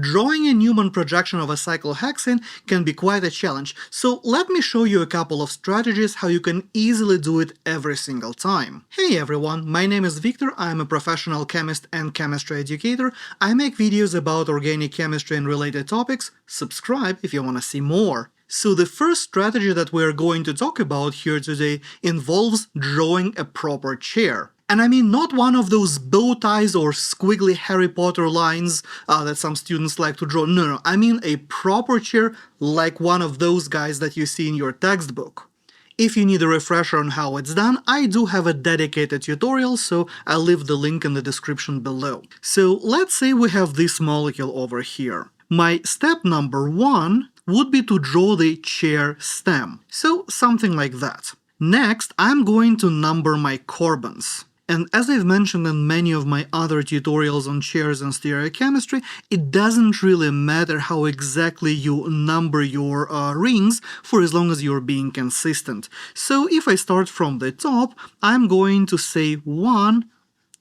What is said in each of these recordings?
Drawing a Newman projection of a cyclohexane can be quite a challenge, so let me show you a couple of strategies how you can easily do it every single time. Hey everyone, my name is Victor, I'm a professional chemist and chemistry educator. I make videos about organic chemistry and related topics. Subscribe if you want to see more. So the first strategy that we're going to talk about here today involves drawing a proper chair. And I mean not one of those bow ties or squiggly Harry Potter lines that some students like to draw. No, I mean a proper chair like one of those guys that you see in your textbook. If you need a refresher on how it's done, I do have a dedicated tutorial, so I'll leave the link in the description below. So let's say we have this molecule over here. My step number 1 would be to draw the chair stem. So something like that. Next, I'm going to number my carbons. And as I've mentioned in many of my other tutorials on chairs and stereochemistry, it doesn't really matter how exactly you number your rings for as long as you're being consistent. So if I start from the top, I'm going to say 1,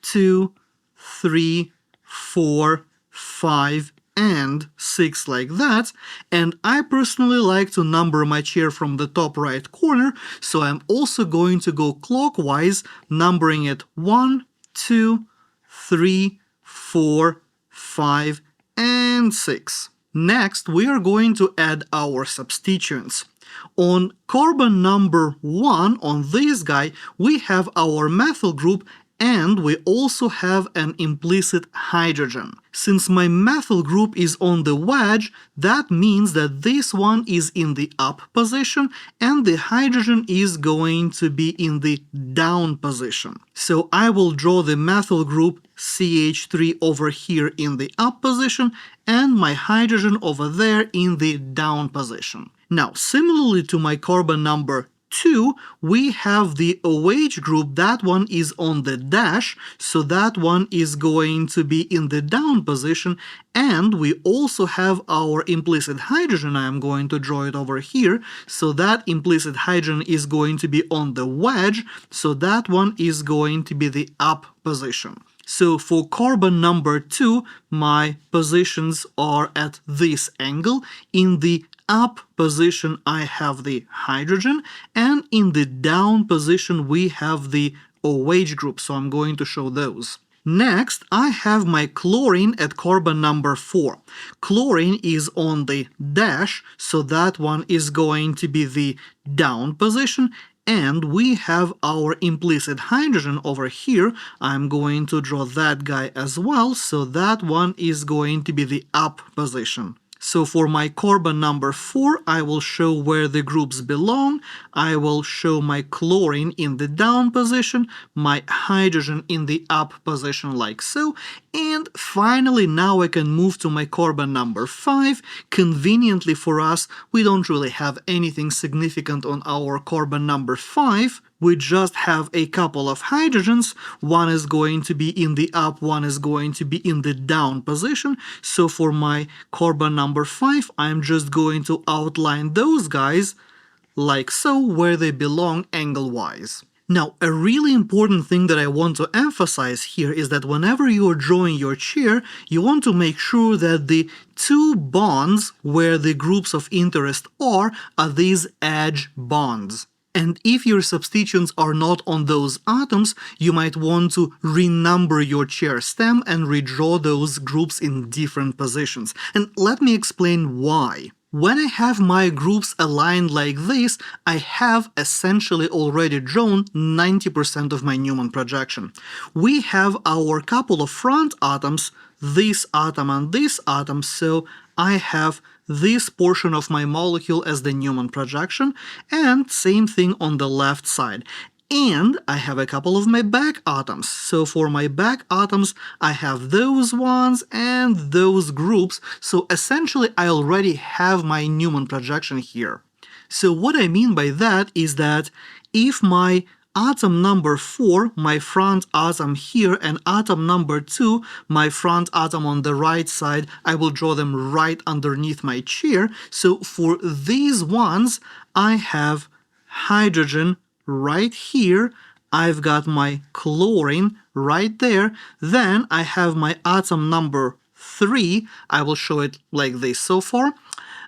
2, 3, 4, 5, and 6 like that, and I personally like to number my chair from the top right corner, so I'm also going to go clockwise, numbering it 1, 2, 3, 4, 5, and 6. Next, we are going to add our substituents. On carbon number 1, on this guy, we have our methyl group, and we also have an implicit hydrogen. Since my methyl group is on the wedge, that means that this one is in the up position and the hydrogen is going to be in the down position. So I will draw the methyl group CH3 over here in the up position and my hydrogen over there in the down position. Now, similarly to my carbon number 2, we have the OH group, that one is on the dash, so that one is going to be in the down position, and we also have our implicit hydrogen. I am going to draw it over here, so that implicit hydrogen is going to be on the wedge, so that one is going to be the up position. So for carbon number 2, my positions are at this angle. In the up position I have the hydrogen, and in the down position we have the OH group, so I'm going to show those. Next, I have my chlorine at carbon number 4. Chlorine is on the dash, so that one is going to be the down position, and we have our implicit hydrogen over here. I'm going to draw that guy as well, so that one is going to be the up position. So for my carbon number 4, I will show where the groups belong. I will show my chlorine in the down position, my hydrogen in the up position like so. And finally, now I can move to my carbon number 5. Conveniently for us, we don't really have anything significant on our carbon number 5. We just have a couple of hydrogens. One is going to be in the up, one is going to be in the down position. So for my carbon number 5, I'm just going to outline those guys like so, where they belong angle-wise. Now, a really important thing that I want to emphasize here is that whenever you are drawing your chair, you want to make sure that the two bonds where the groups of interest are these edge bonds. And if your substituents are not on those atoms, you might want to renumber your chair stem and redraw those groups in different positions. And let me explain why. When I have my groups aligned like this, I have essentially already drawn 90% of my Newman projection. We have our couple of front atoms, this atom and this atom, so I have this portion of my molecule as the Newman projection, and same thing on the left side. And I have a couple of my back atoms. So for my back atoms, I have those ones and those groups. So essentially, I already have my Newman projection here. So what I mean by that is that if my atom number 4, my front atom here, and atom number 2, my front atom on the right side, I will draw them right underneath my chair. So for these ones, I have hydrogen right here, I've got my chlorine right there, then I have my atom number 3, I will show it like this so far.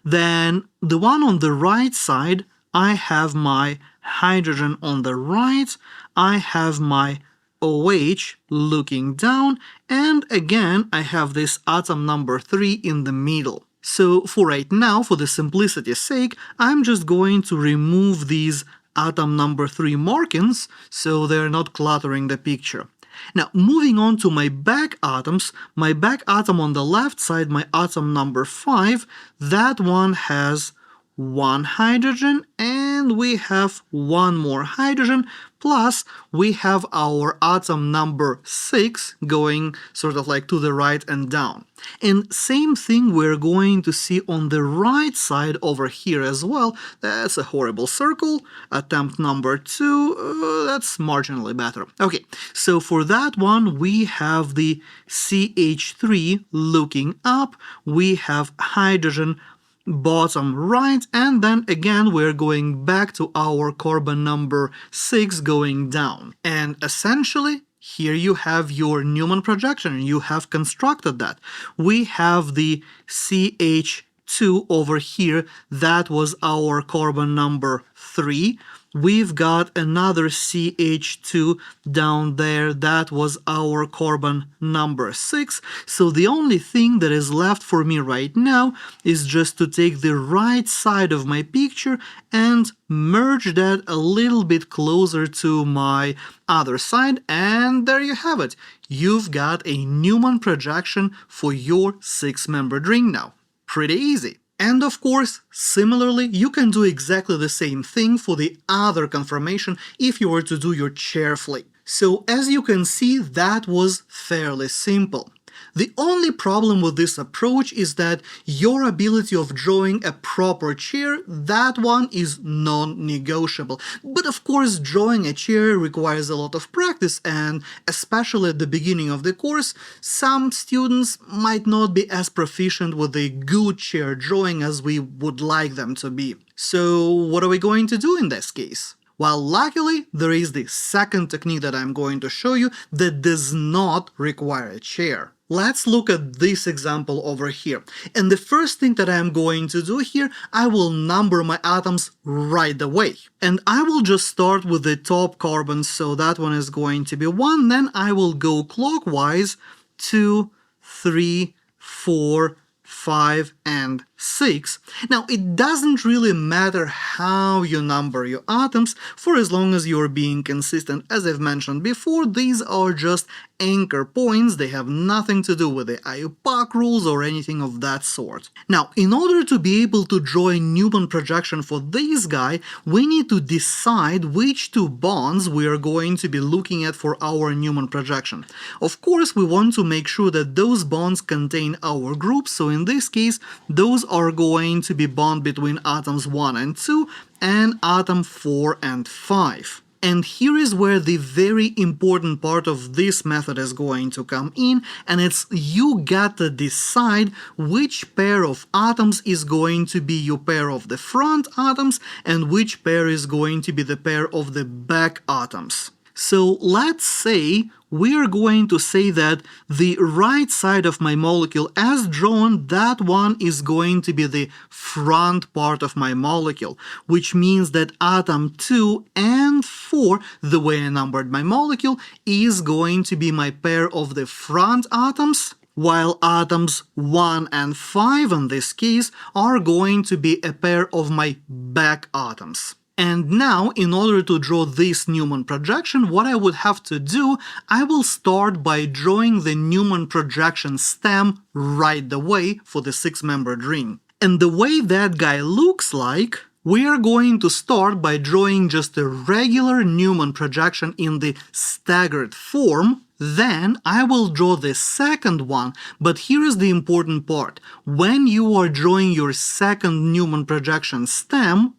Then the one on the right side, I have my hydrogen on the right, I have my OH looking down, and again I have this atom number 3 in the middle. So for right now, for the simplicity's sake, I'm just going to remove these atom number 3 markings so they're not cluttering the picture. Now, moving on to my back atoms, my back atom on the left side, my atom number 5, that one has one hydrogen, and we have one more hydrogen, plus we have our atom number 6 going sort of like to the right and down. And same thing we're going to see on the right side over here as well. That's a horrible circle. Attempt number 2, that's marginally better. Okay, so for that one we have the CH3 looking up, we have hydrogen bottom right, and then again we're going back to our carbon number 6 going down. And essentially here you have your Newman projection. You have constructed that. We have the CH2 over here, that was our carbon number 3. We've got another CH2 down there, that was our carbon number 6. So the only thing that is left for me right now is just to take the right side of my picture and merge that a little bit closer to my other side, and there you have it. You've got a Newman projection for your 6-membered ring now. Pretty easy. And of course, similarly, you can do exactly the same thing for the other conformation if you were to do your chair flick. So as you can see, that was fairly simple. The only problem with this approach is that your ability of drawing a proper chair, that one is non-negotiable. But of course, drawing a chair requires a lot of practice, and especially at the beginning of the course, some students might not be as proficient with a good chair drawing as we would like them to be. So what are we going to do in this case? Well, luckily, there is the second technique that I'm going to show you that does not require a chair. Let's look at this example over here. And the first thing that I'm going to do here, I will number my atoms right away. And I will just start with the top carbon, so that one is going to be 1. Then I will go clockwise, 2, 3, 4, 5, and 6. Now, it doesn't really matter how you number your atoms, for as long as you're being consistent. As I've mentioned before, these are just anchor points. They have nothing to do with the IUPAC rules or anything of that sort. Now, in order to be able to draw a Newman projection for this guy, we need to decide which two bonds we are going to be looking at for our Newman projection. Of course, we want to make sure that those bonds contain our group, so in this case, those are going to be bond between atoms 1 and 2 and atom 4 and 5. And here is where the very important part of this method is going to come in, and it's you gotta decide which pair of atoms is going to be your pair of the front atoms and which pair is going to be the pair of the back atoms. So let's say we are going to say that the right side of my molecule as drawn, that one is going to be the front part of my molecule, which means that atom 2 and 4, the way I numbered my molecule, is going to be my pair of the front atoms, while atoms 1 and 5 in this case are going to be a pair of my back atoms. And now, in order to draw this Newman projection, what I would have to do, I will start by drawing the Newman projection stem right away for the 6-membered ring. And the way that guy looks like, we are going to start by drawing just a regular Newman projection in the staggered form. Then I will draw the second one, but here is the important part. When you are drawing your second Newman projection stem,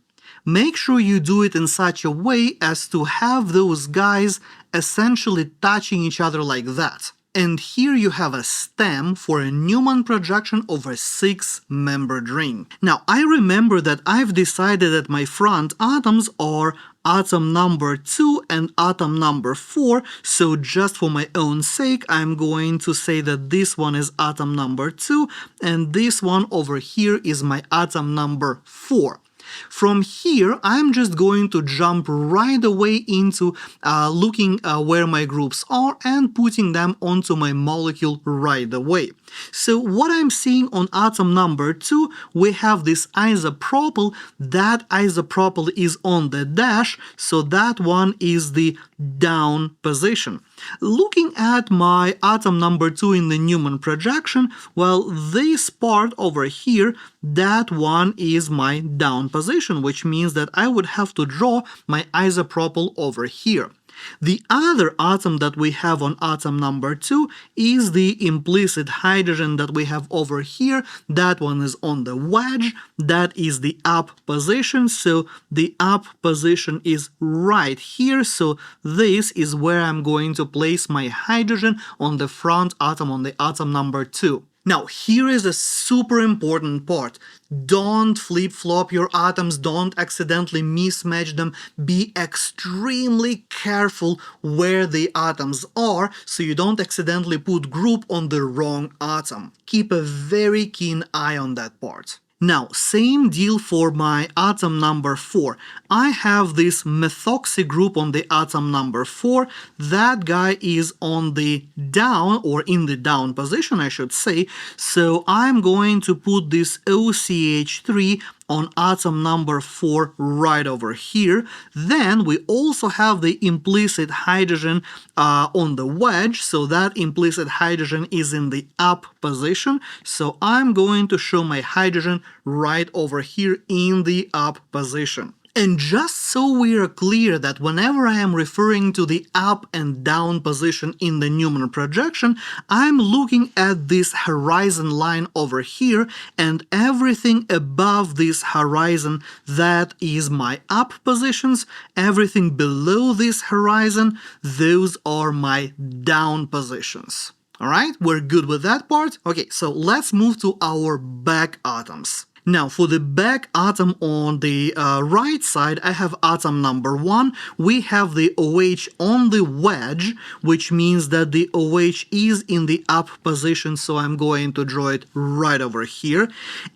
make sure you do it in such a way as to have those guys essentially touching each other like that. And here you have a stem for a Newman projection of a 6-membered ring. Now, I remember that I've decided that my front atoms are atom number 2 and atom number 4. So just for my own sake, I'm going to say that this one is atom number 2 and this one over here is my atom number 4. From here, I'm just going to jump right away into looking where my groups are and putting them onto my molecule right away. So what I'm seeing on atom number 2, we have this isopropyl. That isopropyl is on the dash, so that one is the down position. Looking at my atom number 2 in the Newman projection, well, this part over here, that one is my down position, which means that I would have to draw my isopropyl over here. The other atom that we have on atom number 2 is the implicit hydrogen that we have over here. That one is on the wedge. That is the up position. So the up position is right here. So this is where I'm going to place my hydrogen on the front atom, on the atom number 2. Now, here is a super important part. Don't flip-flop your atoms, don't accidentally mismatch them. Be extremely careful where the atoms are so you don't accidentally put group on the wrong atom. Keep a very keen eye on that part. Now, same deal for my atom number 4. I have this methoxy group on the atom number 4. That guy is on the down, or in the down position, I should say. So I'm going to put this OCH3 on atom number 4 right over here. Then we also have the implicit hydrogen on the wedge, so that implicit hydrogen is in the up position. So I'm going to show my hydrogen right over here in the up position. And just so we are clear that whenever I am referring to the up and down position in the Newman projection, I'm looking at this horizon line over here, and everything above this horizon, that is my up positions. Everything below this horizon, those are my down positions. Alright, we're good with that part? Okay, so let's move to our back atoms. Now, for the back atom on the right side, I have atom number 1. We have the OH on the wedge, which means that the OH is in the up position, so I'm going to draw it right over here.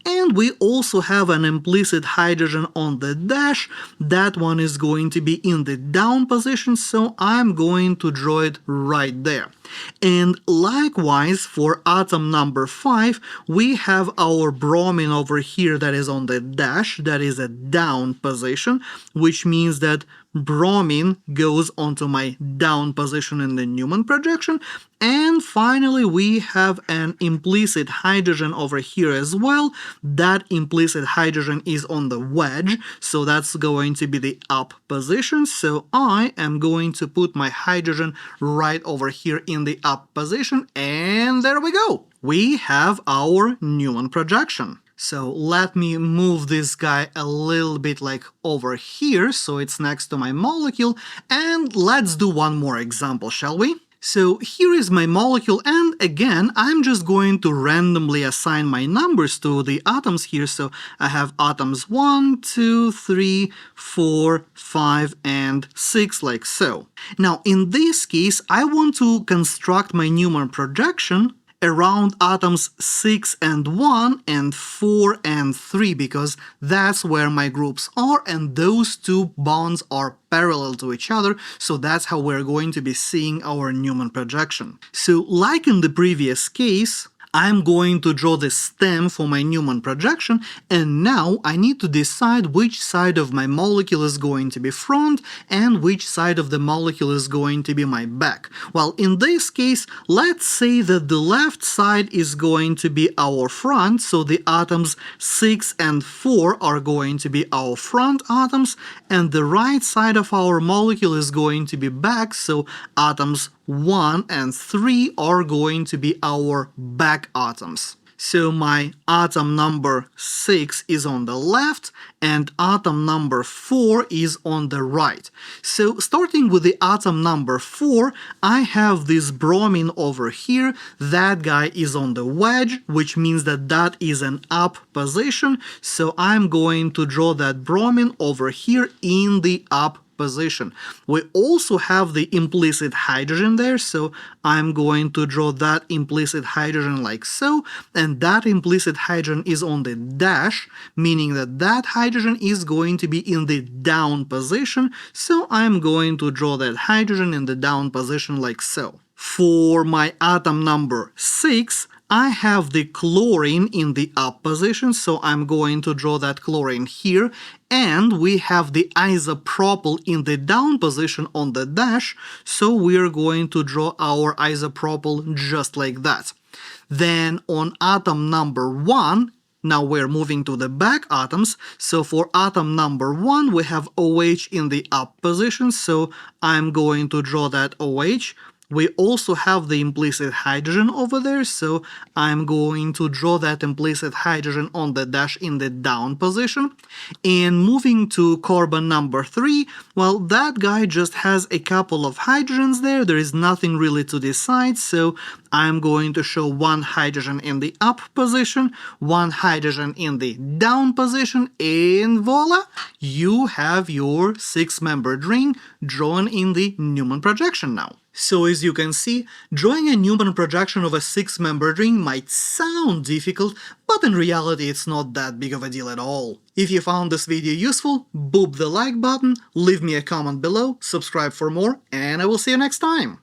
And we also have an implicit hydrogen on the dash. That one is going to be in the down position, so I'm going to draw it right there. And likewise, for atom number 5, we have our bromine over here that is on the dash, that is a down position, which means that bromine goes onto my down position in the Newman projection. And finally, we have an implicit hydrogen over here as well. That implicit hydrogen is on the wedge, so that's going to be the up position. So I am going to put my hydrogen right over here in the up position, and there we go. We have our Newman projection. So let me move this guy a little bit like over here, so it's next to my molecule, and let's do one more example, shall we? So here is my molecule, and again, I'm just going to randomly assign my numbers to the atoms here. So I have atoms 1, 2, 3, 4, 5, and 6, like so. Now, in this case, I want to construct my Newman projection around atoms 6 and 1 and 4 and 3, because that's where my groups are, and those two bonds are parallel to each other, so that's how we're going to be seeing our Newman projection. So like in the previous case, I'm going to draw the stem for my Newman projection, and now I need to decide which side of my molecule is going to be front and which side of the molecule is going to be my back. Well, in this case, let's say that the left side is going to be our front, so the atoms 6 and 4 are going to be our front atoms, and the right side of our molecule is going to be back, so atoms 1 and 3 are going to be our back atoms. So my atom number 6 is on the left and atom number 4 is on the right. So starting with the atom number 4, I have this bromine over here. That guy is on the wedge, which means that that is an up position. So I'm going to draw that bromine over here in the up position. We also have the implicit hydrogen there, so I'm going to draw that implicit hydrogen like so, and that implicit hydrogen is on the dash, meaning that that hydrogen is going to be in the down position, so I'm going to draw that hydrogen in the down position like so. For my atom number 6, I have the chlorine in the up position, so I'm going to draw that chlorine here, and we have the isopropyl in the down position on the dash, so we're going to draw our isopropyl just like that. Then on atom number 1, now we're moving to the back atoms, so for atom number 1 we have OH in the up position, so I'm going to draw that OH. We also have the implicit hydrogen over there, so I'm going to draw that implicit hydrogen on the dash in the down position. And moving to carbon number 3, well, that guy just has a couple of hydrogens there. There is nothing really to decide, so I'm going to show one hydrogen in the up position, one hydrogen in the down position, and voila! You have your 6-membered ring drawn in the Newman projection now. So as you can see, drawing a Newman projection of a 6-membered ring might sound difficult, but in reality it's not that big of a deal at all. If you found this video useful, boop the like button, leave me a comment below, subscribe for more, and I will see you next time!